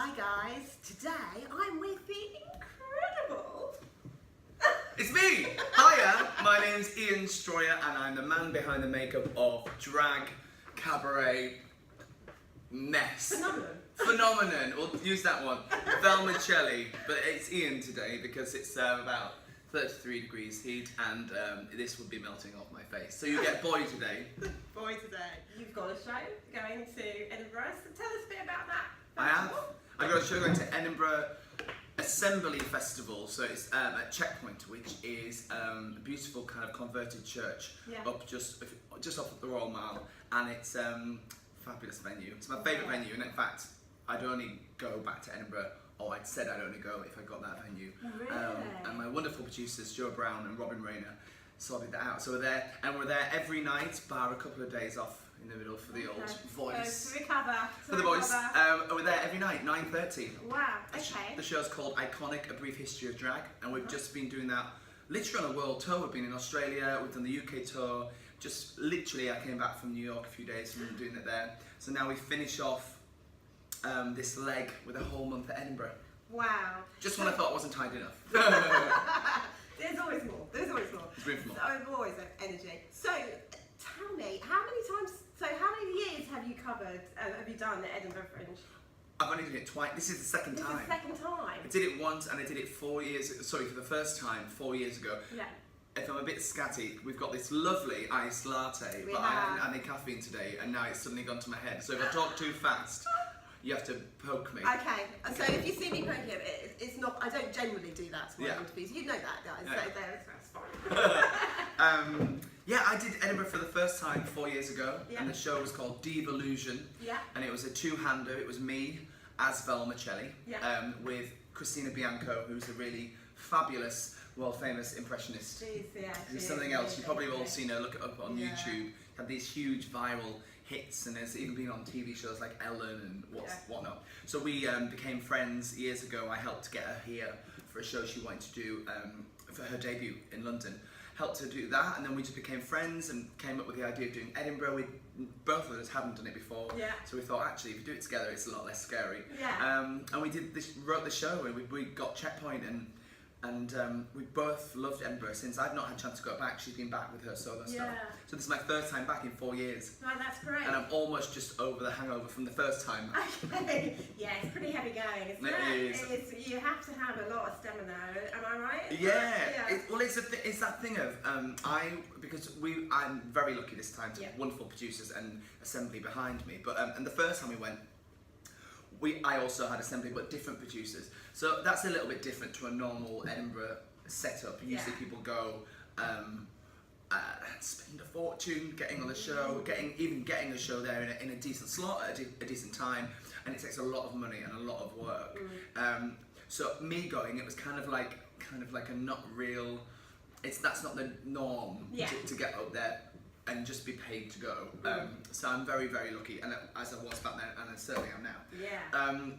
Hi guys, today I'm with the incredible... It's me! Hiya! My name's Ian Stroughair and I'm the man behind the makeup of drag, cabaret, mess. Phenomenon, we'll use that one. Velma Celli, but it's Ian today because it's about 33 degrees heat and this would be melting off my face. So you get boy today. Boy today. You've got a show going to Edinburgh, so tell us a bit about that. I have. I've got a show going to Edinburgh Assembly Festival, so it's at Checkpoint, which is a beautiful kind of converted church up just off the Royal Mile, and it's fabulous venue. It's my favourite venue, and in fact, I'd only go back to Edinburgh, or I'd said I'd only go if I got that venue. Really? And my wonderful producers, Joe Brown and Robin Rayner, sorted that out. So we're there, and we're there every night, bar a couple of days off in the middle for the old voice. So to recover. For the voice. We're there every night, 9:30. Wow, okay. The show's called Iconic, A Brief History of Drag, and we've just been doing that literally on a world tour. We've been in Australia, we've done the UK tour, just literally I came back from New York a few days from doing it there. So now we finish off this leg with a whole month at Edinburgh. Wow. Just when I thought it wasn't tight enough. There's always more, there's always more. There's room for more. So always energy. So, tell me, how many years have you covered, have you done the Edinburgh Fringe? I've only done it twice. This is the second time. This is the second time? I did it once and I did it 4 years, sorry, for the first time 4 years ago. Yeah. If I'm a bit scatty, we've got this lovely iced latte, but I haven't had any caffeine today and now it's suddenly gone to my head. So if I talk too fast, you have to poke me. Okay, so if you see me poking it, it's not, I don't generally do that to my interviews. You know that, guys, so that's fine. Yeah, I did Edinburgh for the first time 4 years ago, and the show was called Devolution, and it was a two-hander. It was me as Velma Celli, with Christina Bianco, who's a really fabulous, world-famous impressionist. Who's something else. You've probably all seen her, look it up on YouTube. Had these huge viral hits, and has even been on TV shows like Ellen and whatnot. So we became friends years ago. I helped get her here for a show she wanted to do for her debut in London. Helped her do that, and then we just became friends and came up with the idea of doing Edinburgh. Both of us hadn't done it before, so we thought actually if we do it together it's a lot less scary. And we wrote the show, and we got Checkpoint, and we both loved Edinburgh since. I've not had a chance to go back. She's been back with her solo stuff. So this is my first time back in 4 years. No, that's great. And I'm almost just over the hangover from the first time. Okay. Yeah, it's pretty heavy going, isn't it? You have to have a lot of stamina, am I right? Yeah. It's that thing of, because I'm very lucky this time to have wonderful producers and assembly behind me. But and the first time we went, I also had assembly, but different producers. So that's a little bit different to a normal Edinburgh setup. Usually people go spend a fortune getting on the show, even getting a show there in a decent slot at a decent time, and it takes a lot of money and a lot of work. So me going, it was kind of like a not real. That's not the norm to get up there and just be paid to go. So I'm very, very lucky, and as I was back then, and I certainly am now.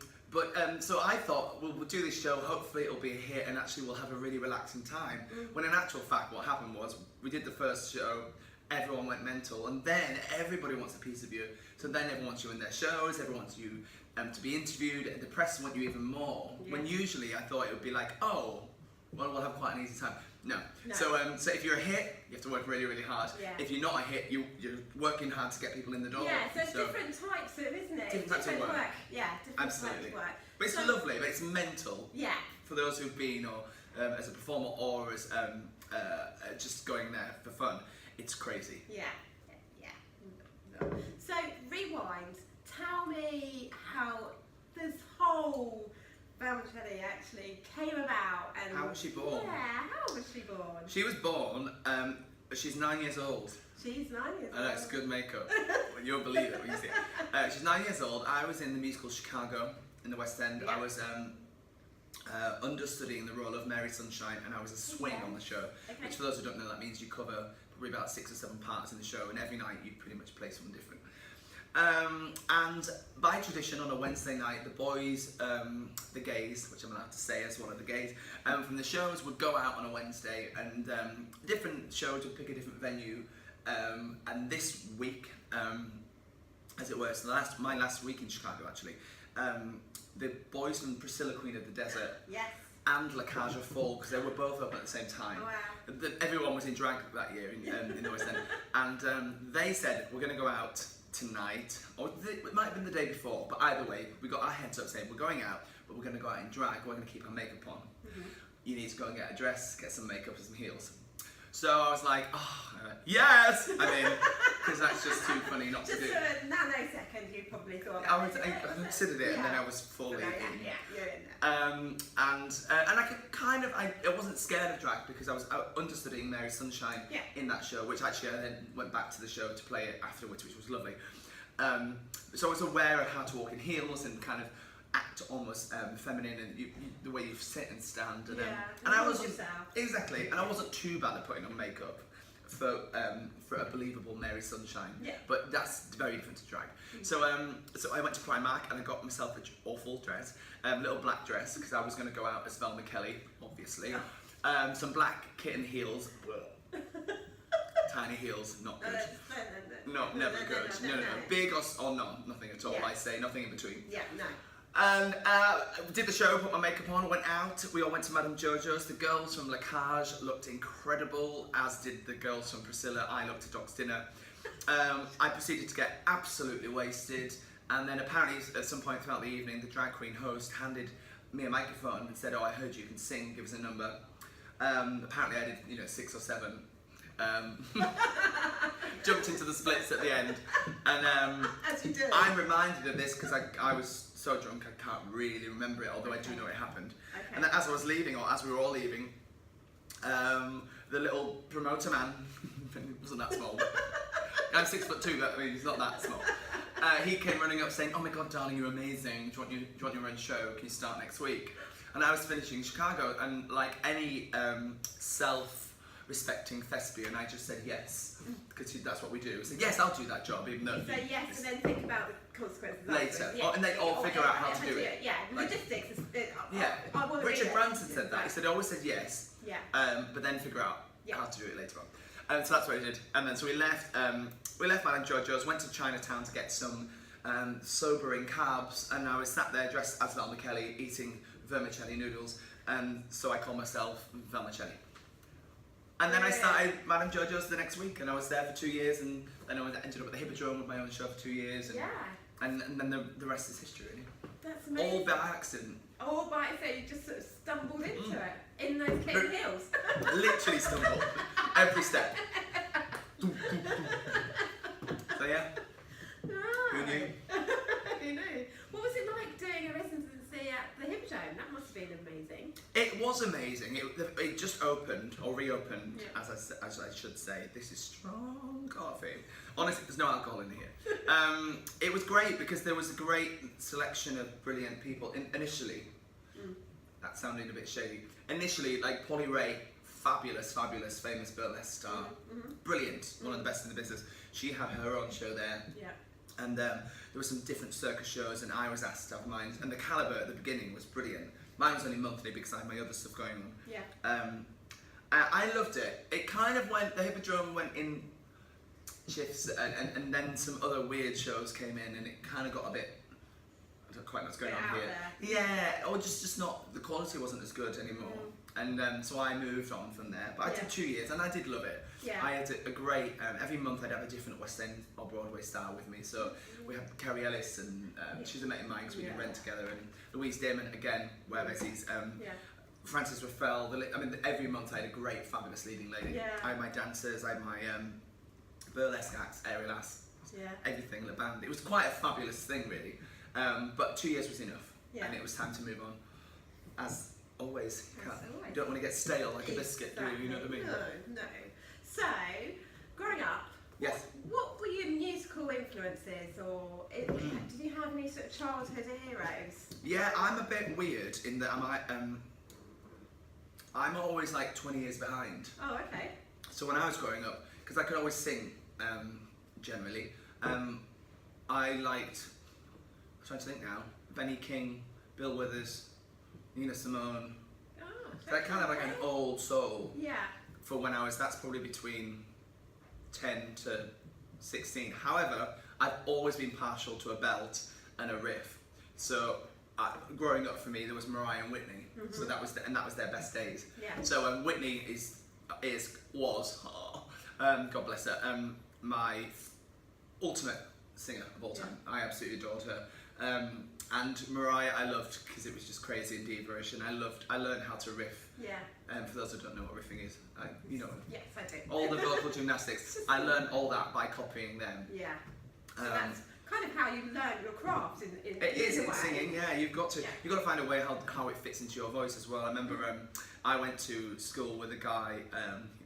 So I thought, we'll do this show, hopefully it'll be a hit, and actually we'll have a really relaxing time. When in actual fact, what happened was, we did the first show, everyone went mental, and then everybody wants a piece of you. So then everyone wants you in their shows, everyone wants you to be interviewed, and the press want you even more. When usually I thought it would be like, oh, well, we'll have quite an easy time. No. So if you're a hit, you have to work really, really hard. If you're not a hit, you're working hard to get people in the door. Yeah, so it's different types of, isn't it? Different types of work. Yeah, different Absolutely. types of work. But it's lovely, but it's mental. Yeah. For those who've been, or as a performer, or as just going there for fun, it's crazy. Yeah. So, rewind. Tell me how this whole Velma Celli actually came about, and how was she born? Yeah, how was she born? She was born. She's 9 years old. She's 9 years old. I know, it's good makeup. You'll believe it when you see it. She's 9 years old. I was in the musical Chicago in the West End. I was understudying the role of Mary Sunshine, and I was a swing on the show. Which, for those who don't know, that means you cover probably about 6 or 7 parts in the show, and every night you pretty much play someone different. And by tradition, on a Wednesday night, the boys, the gays, which I'm allowed to say as one of the gays, from the shows would go out on a Wednesday, and different shows would pick a different venue. And this week, as it were, so my last week in Chicago actually, the boys from Priscilla, Queen of the Desert, Yes. and La Cage aux Folles, because they were both up at the same time. Wow. Everyone was in drag that year in the West End, and they said, we're going to go out tonight, or it might have been the day before, but either way, we got our heads up saying, we're going out, but we're going to go out in drag, we're going to keep our makeup on. You need to go and get a dress, get some makeup and some heels. So I was like, oh, yes! I mean, because that's just too funny not to do. Just for a nanosecond, you probably thought. I considered it, and then I was fully in. Yeah, you're in there. And I could kind of, I wasn't scared of drag because I was understudying Mary Sunshine in that show, which actually I then went back to the show to play it afterwards, which was lovely. So I was aware of how to walk in heels and kind of act almost feminine, and the way you sit and stand, and I wasn't exactly, and I wasn't too bad at putting on makeup for a believable Mary Sunshine. Yeah. But that's very different to drag. So I went to Primark and I got myself an awful dress, little black dress, because I was going to go out as Velma Celli, obviously. Some black kitten heels. Tiny heels, not good. No, never good. No. Big or none, nothing at all. I say nothing in between. Yeah, no. And did the show, put my makeup on, went out. We all went to Madame Jojo's. The girls from La Cage looked incredible, as did the girls from Priscilla. I looked at Dog's Dinner. I proceeded to get absolutely wasted, and then apparently at some point throughout the evening, the drag queen host handed me a microphone and said, "Oh, I heard you can sing. Give us a number." Apparently, I did 6 or 7. Jumped into the splits at the end, and as you do. I'm reminded of this because I was so drunk I can't really remember it, although I do know it happened. Okay. And then as I was leaving, or as we were all leaving, the little promoter man, he wasn't that small, I'm 6'2", but I mean he's not that small. He came running up saying, "Oh my God, darling, you're amazing. Do you want your own show? Can you start next week?" And I was finishing Chicago, and like any self-respecting thespian, I just said yes, because that's what we do. I said, yes, I'll do that job, even though... You say yes and then think about the consequences later. afterwards. Yeah. And they all figure out how to do it. Yeah, Like, logistics is... Yeah, Richard Branson said that. He said, always said yes, but then figure out how to do it later on. And so that's what I did. And then so we left Madame Jojo's, went to Chinatown to get some sobering carbs, and I was sat there dressed as Velma Celli eating vermicelli noodles, and so I call myself Velma Celli. And then I started Madame Jojo's the next week, and I was there for 2 years, and then I ended up at the Hippodrome with my own show for 2 years, and then the rest is history, really. That's amazing. All by accident. All by accident, you just sort of stumbled into it, in those kitten heels. Literally stumbled, every step. So yeah, who knew? Who knew? What was it like doing a residency at the Hippodrome? That must have been amazing. It was amazing. It just opened, or reopened, as I should say. This is strong coffee. Honestly, there's no alcohol in here. It was great because there was a great selection of brilliant people. Initially, that sounded a bit shady. Initially, like Polly Ray, fabulous, famous burlesque star, brilliant, one of the best in the business. She had her own show there. Yeah. And there were some different circus shows, and I was asked to have mine. And the calibre at the beginning was brilliant. Mine was only monthly because I had my other stuff going on. Yeah. I loved it. It kind of the Hippodrome went in shifts, and then some other weird shows came in, and it kind of got a bit, I don't quite know what's going on here. Yeah, or just not, the quality wasn't as good anymore. And so I moved on from there. But I did 2 years, and I did love it. Yeah. I had a great, every month I'd have a different West End or Broadway star with me. So we had Carrie Ellis, and she's a mate of mine because we did Rent together, and Louise Damon, again, where Bessie's, Frances Raffel. Every month I had a great, fabulous leading lady. Yeah. I had my dancers, I had my burlesque acts, Ariel Ass, everything, the band. It was quite a fabulous thing, really. But 2 years was enough, and it was time to move on. As always, you don't want to get stale like a biscuit, do you? You know what I mean? No. So, growing up, what were your musical influences, or did you have any sort of childhood heroes? Yeah, I'm a bit weird in that I'm always like 20 years behind. Oh, okay. So when I was growing up, because I could always sing, generally, I liked, I'm trying to think now, Benny King, Bill Withers, Nina Simone. Oh, that kind of like an old soul. Yeah. For when that's probably between 10 to 16. However, I've always been partial to a belt and a riff. So growing up for me, there was Mariah and Whitney. So that was their best days. Yeah. So Whitney was God bless her, my ultimate singer of all time. I absolutely adored her. And Mariah I loved because it was just crazy and diva-ish, and I learned how to riff. Yeah. For those who don't know what riffing is, you know. Yes, I do. All the vocal gymnastics, I learned all that by copying them. Yeah. So that's kind of how you learn your craft in it is in way. singing, yeah. You've got to find a way how it fits into your voice as well. I remember I went to school with a guy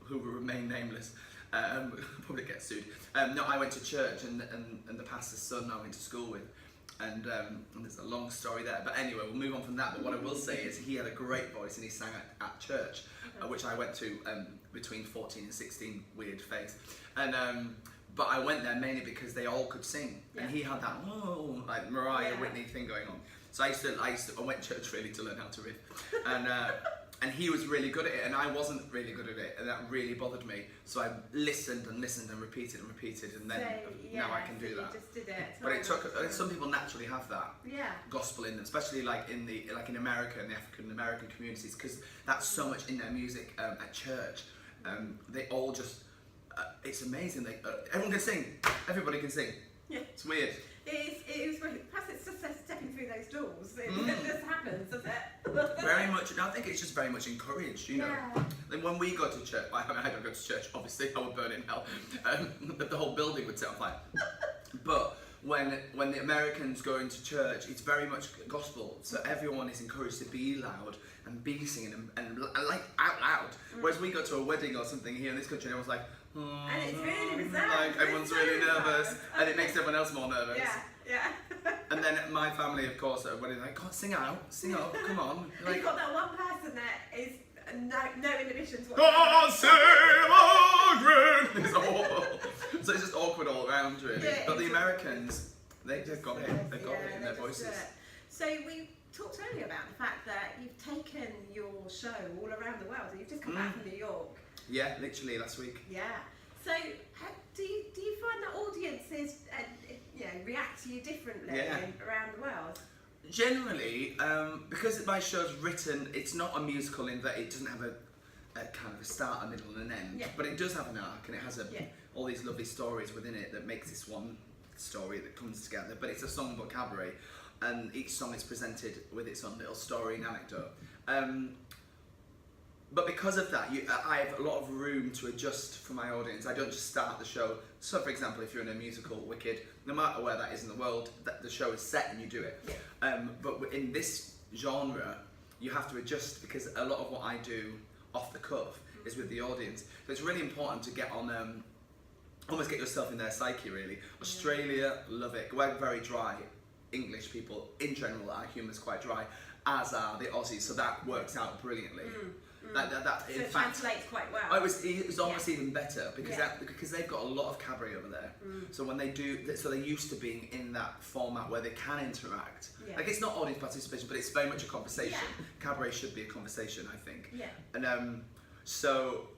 who will remain nameless. Probably get sued. No, I went to church and the pastor's son I went to school with, and there's a long story there. But anyway, we'll move on from that. But what I will say is he had a great voice and he sang at church, which I went to between 14 and 16. Weird phase, and but I went there mainly because they all could sing, and he had that like Mariah Whitney thing going on. So I went to church really to learn how to riff, and he was really good at it, and I wasn't really good at it, and that really bothered me. So I listened and repeated, and then now I can do that. You just did it. But it took. Some people naturally have that gospel in them, especially like in America and the African American communities, because that's so much in their music at church. They all just. It's amazing. Everyone can sing. Everybody can sing. Yeah. It's weird. It is weird. Perhaps it's just stepping through those doors. It just happens, doesn't it? Very much. I think it's just very much encouraged. You know. Then when we go to church, I don't go to church. Obviously, I would burn in hell. The whole building would set on fire. But when the Americans go into church, it's very much gospel. So everyone is encouraged to be loud and be singing and like out loud. Whereas we go to a wedding or something here in this country, and everyone's like. And it's really reserved. Like everyone's really nervous, and it makes everyone else more nervous. Yeah. And then my family, of course, are like, "God, sing out, come on!" And you've got that one person that is no inhibitions. God save Margaret. It's awful. So it's just awkward all around, really. Yeah, but the Americans, they've got it. They've got it in their voices. So we talked earlier about the fact that you've taken your show all around the world. You've just come back from New York. Yeah, literally last week. Yeah. So do you find that audiences react to you differently around the world? Generally, because my show's written, it's not a musical in that it doesn't have a kind of a start, a middle, and an end. Yeah. But it does have an arc, and it has all these lovely stories within it that makes this one story that comes together. But it's a songbook cabaret, and each song is presented with its own little story and anecdote. But because of that, I have a lot of room to adjust for my audience. I don't just start the show. So, for example, if you're in a musical, Wicked, no matter where that is in the world, the show is set and you do it. Yeah. But in this genre, you have to adjust because a lot of what I do off the cuff is with the audience. So it's really important to get on, almost get yourself in their psyche, really. Australia, love it. We're very dry. English people, in general, our humour's quite dry, as are the Aussies. So that works out brilliantly. So it translates quite well. It was almost even better because they've got a lot of cabaret over there. So when they do, so they're used to being in that format where they can interact. Yeah. Like it's not audience participation, but it's very much a conversation. Yeah. Cabaret should be a conversation, I think. Yeah. And so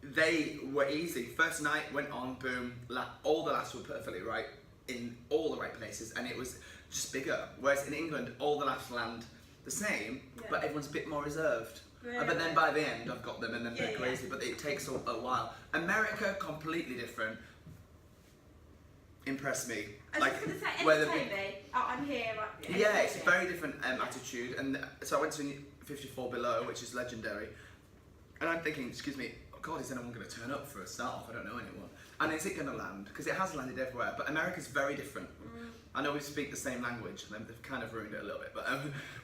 they were easy. First night went on, boom. All the laughs were perfectly right in all the right places, and it was just bigger. Whereas in England, all the laughs land the same, but everyone's a bit more reserved. Really? But then by the end, I've got them, and then they're crazy. But it takes a while. America, completely different. Impressed me. I was just going to say, entertain me. I'm here. Yeah, it's a very different attitude. And so I went to 54 Below, which is legendary. And I'm thinking, excuse me, oh God, is anyone going to turn up for a start off? I don't know anyone. And is it going to land? Because it has landed everywhere. But America's very different. I know we speak the same language, and they've kind of ruined it a little bit, but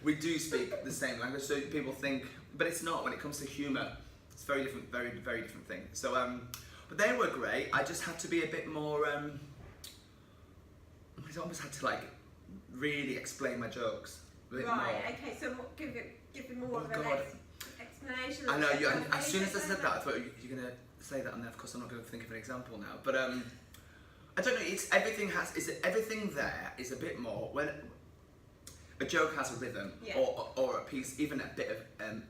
we do speak the same language, so people think, but it's not. When it comes to humour, it's very different, very, very different thing. So, but they were great. I just had to be a bit more, I almost had to like really explain my jokes a bit more. Okay, so give me more of an explanation. I know, as soon as I said that, I thought you're going to say that, and then of course I'm not going to think of an example now, but I don't know. It's everything there is a bit more when a joke has a rhythm or a piece, even a bit of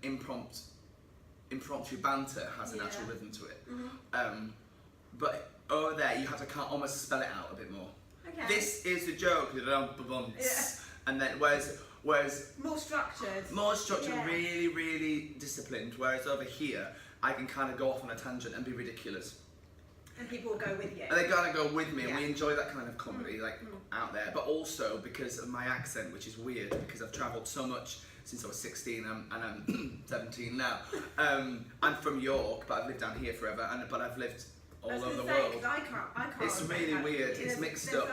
impromptu banter has an actual rhythm to it. But over there, you have to almost spell it out a bit more. Okay. This is the joke. And then whereas more structured. Yeah. Really, really disciplined. Whereas over here, I can kind of go off on a tangent and be ridiculous. And people will go with you. And they gotta go with me, and we enjoy that kind of comedy, out there. But also because of my accent, which is weird, because I've travelled so much since I was 16, and I'm 17 now. I'm from York, but I've lived down here forever, but I've lived all over the world. I can't. It's really weird. It's mixed up.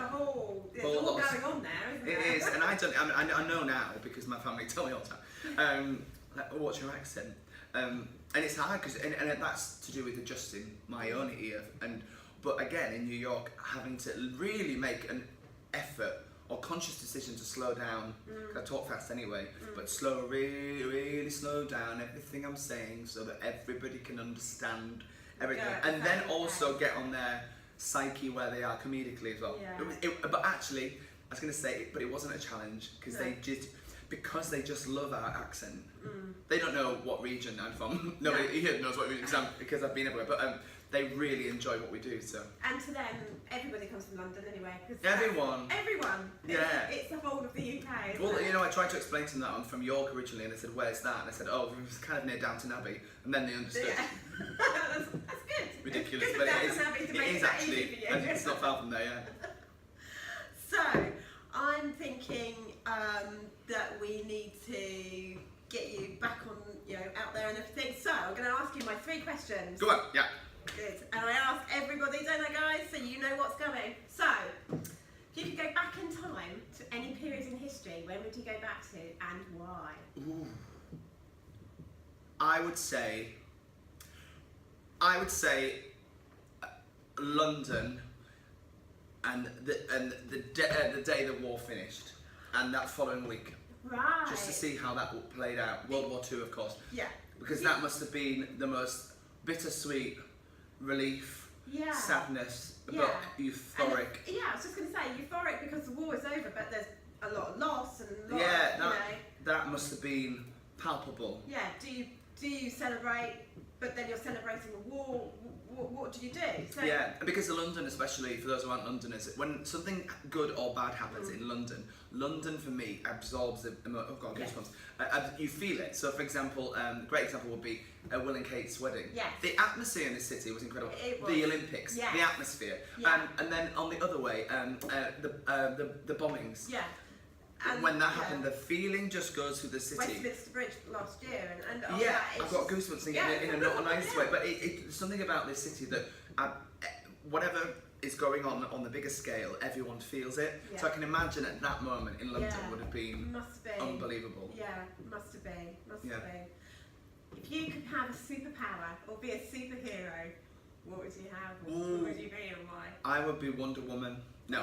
There's all going on there, isn't there? It is, and I know now because my family tell me all the time. What's your accent? And it's hard because and that's to do with adjusting my own ear. But again, in New York, having to really make an effort or conscious decision to slow down. I talk fast anyway, but really slow down everything I'm saying so that everybody can understand everything, and then also get on their psyche where they are comedically as well. Yeah. But actually, I was going to say, but it wasn't a challenge because because they just love our accent. They don't know what region I'm from. Nobody here knows what region because I've been everywhere. But they really enjoy what we do. So. And to them, everybody comes from London anyway. Everyone. Yeah. It's the whole of the UK. Well, you know, I tried to explain to them that I'm from York originally, and they said, "Where's that?" And I said, "Oh, it was kind of near Downton Abbey," and then they understood. Yeah. that's good. Ridiculous, but it is actually, and it's not far from there. Yeah. So, I'm thinking that we need to get you back on, out there and everything. So, I'm going to ask you my 3 questions. Go on, yeah. Good. And I ask everybody, don't I, guys? So you know what's coming. So, if you could go back in time to any period in history, when would you go back to and why? Ooh. I would say London and the day the war finished and that following week. Right. Just to see how that played out. World War II, of course. Yeah. Because that must have been the most bittersweet relief, sadness, but euphoric. I was just going to say euphoric because the war is over, but there's a lot of loss and a lot that must have been palpable. Yeah. Do you celebrate? But then you're celebrating the war. What do you do? So, yeah, because London, especially for those who aren't Londoners, when something good or bad happens in London for me absorbs the goosebumps. You feel it. So, for example, great example would be Will and Kate's wedding. Yes. The atmosphere in the city was incredible. It was. The Olympics, the atmosphere, and then on the other way, the bombings. Yeah. And when that happened, the feeling just goes through the city. Westminster Bridge last year, and I've got goosebumps thinking in a not a nice way. But it's something about this city that whatever is going on the bigger scale, everyone feels it. Yeah. So I can imagine at that moment in London would have been unbelievable. Yeah, must have been. If you could have a superpower or be a superhero, what would you have? What would you be and why? I would be Wonder Woman. No,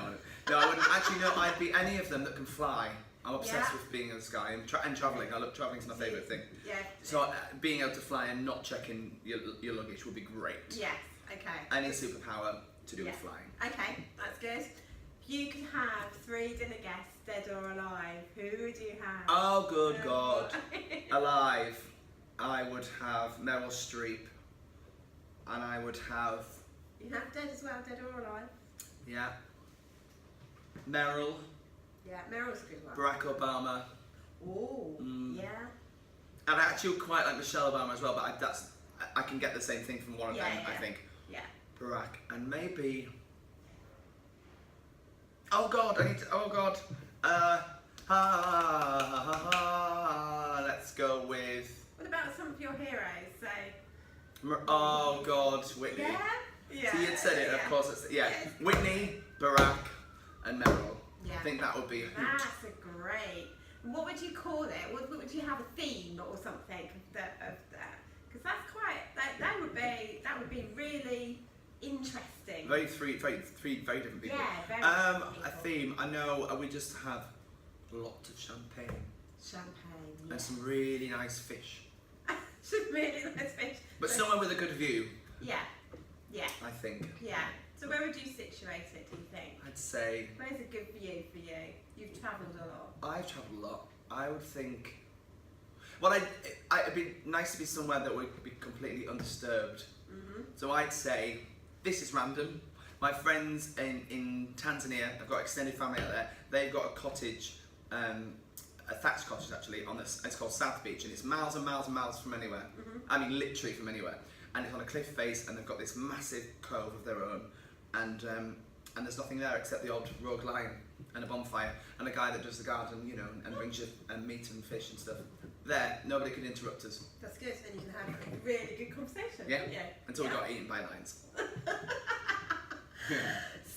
I wouldn't. Actually, no, I'd be any of them that can fly. I'm obsessed with being in the sky and travelling. Traveling's my favourite thing. Yeah. So being able to fly and not checking your luggage would be great. Yes. Okay. Any superpower to do with flying. Okay, that's good. If you could have 3 dinner guests, dead or alive, who would you have? Oh, good God. Alive. I would have Meryl Streep, and I would have. You have dead as well, dead or alive. Yeah. Meryl. Yeah, Meryl's a good one. Barack Obama. Oh, yeah. And I actually quite like Michelle Obama as well, but I can get the same thing from one of them, I think. Yeah. Barack. And maybe... Oh God, let's go with... What about some of your heroes, say? Oh God, Whitney. Yeah? Yeah. See, you'd said it, of course. Whitney, Barack, and Meryl. Yeah. I think that would be a hoot. That's a great. What would you call it? Would you have a theme or something of that? Because that's quite. That would be really interesting. Three very different people. Yeah, very different people. A theme. I know. We just have lots of champagne. Champagne. And some really nice fish. Some really nice fish. But somewhere with a good view. Yeah. Yeah. I think. Yeah. So where would you situate it, do you think? I'd say... Where's a good view for you? You've travelled a lot. I've travelled a lot. I would think... Well, it'd be nice to be somewhere that would be completely undisturbed. So I'd say, this is random. My friends in Tanzania, I've got extended family out there, they've got a cottage a thatched cottage actually on this. It's called South Beach, and it's miles and miles and miles from anywhere. I mean, literally from anywhere. And it's on a cliff face, and they've got this massive cove of their own, and there's nothing there except the odd rogue lion and a bonfire and a guy that does the garden, you know, and brings you meat and fish and stuff. There, nobody can interrupt us. That's good, and you can have a really good conversation. Yeah. Yeah. Until we got eaten by lions.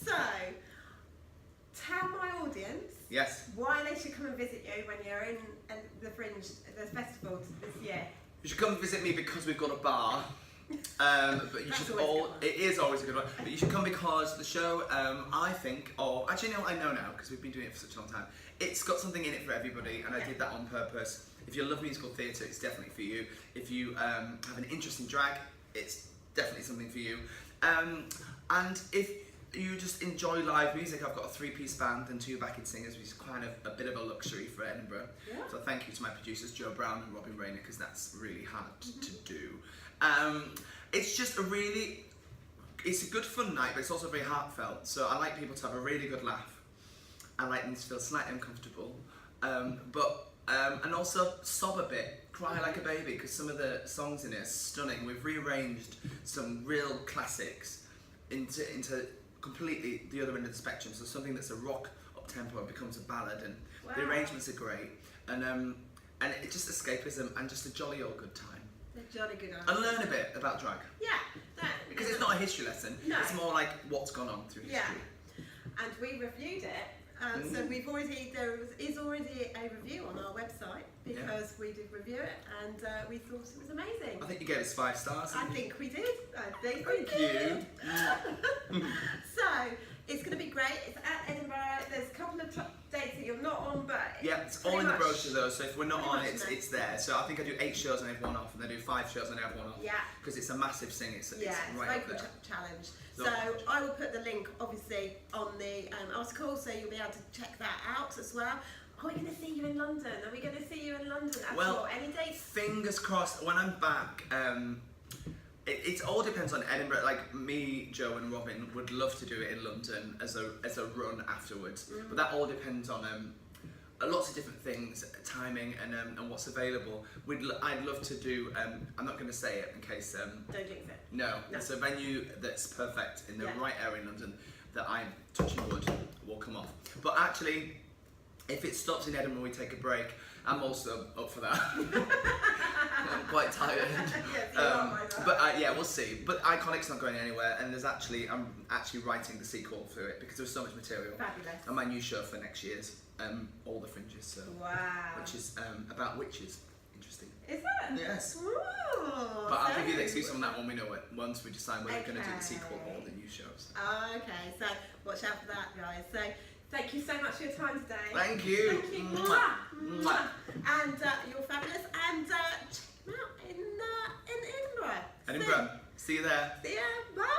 So, tell my audience Yes. why they should come and visit you when you're in the Fringe, the festival this year. You should come visit me because we've got a bar. But you That's should always a all. good one. It is always a good one. But you should come because the show, I think, or actually, no, I know now because we've been doing it for such a long time. It's got something in it for everybody, and I did that on purpose. If you love musical theatre, it's definitely for you. If you have an interest in drag, it's definitely something for you. And if you just enjoy live music, I've got a 3-piece band and 2 backing singers, which is kind of a bit of a luxury for Edinburgh. Yeah. So thank you to my producers, Joe Brown and Robin Rayner, because that's really hard to do. It's just it's a good fun night, but it's also very heartfelt. So I like people to have a really good laugh. I like them to feel slightly uncomfortable, and also sob a bit, cry like a baby, because some of the songs in it are stunning. We've rearranged some real classics into completely the other end of the spectrum. So something that's a rock up tempo becomes a ballad, and the arrangements are great, and it's just escapism and just a jolly old good time. A jolly good idea. And learn a bit about drag. Yeah. Because it's not a history lesson, No. it's more like what's gone on through history. Yeah. And we reviewed it. So there is already a review on our website because we did review it, and we thought it was amazing. I think you gave us 5 stars. I think we did. Thank you. So it's going to be great. It's at Edinburgh. There's a couple of dates that you're not on, but Yeah, it's all in the brochure though, so if we're not on pretty it, much it's there. So I think I do 8 shows and I have 1 off, and I do 5 shows and I have 1 off. Yeah. Because it's a massive thing, it's Yeah, right it's a up local there. challenge. So- So I will put the link obviously on the article, so you'll be able to check that out as well. Are we going to see you in London? Are we going to see you in London at Well, all? Any dates? Fingers crossed, when I'm back, it all depends on Edinburgh. Like me, Joe and Robin would love to do it in London as a run afterwards. But that all depends on lots of different things, timing and what's available. I'd love to do, I'm not going to say it in case... Don't jinx it. No, it's a venue that's perfect in the Yeah. right area in London that I'm touching wood will come off. But actually, if it stops in Edinburgh, we take a break. I'm also up for that. I'm quite tired. Yes, you are like that. But yeah, we'll see. But Iconic's not going anywhere, and I'm actually writing the sequel for it because there's so much material. Fabulous. And my new show for next year's All the Fringes, so Wow. which is about witches. Interesting. Is it? Yes. Ooh, But I'll give you the so- excuse on that when we know it. Once we decide whether we're going to do the sequel or Okay. the new shows. Okay, so watch out for that, guys. So thank you so much for your time today. Thank you. Thank you. Mwah. Mwah. And you're fabulous. And check them out in Edinburgh. Edinburgh. See you there. See ya. Bye.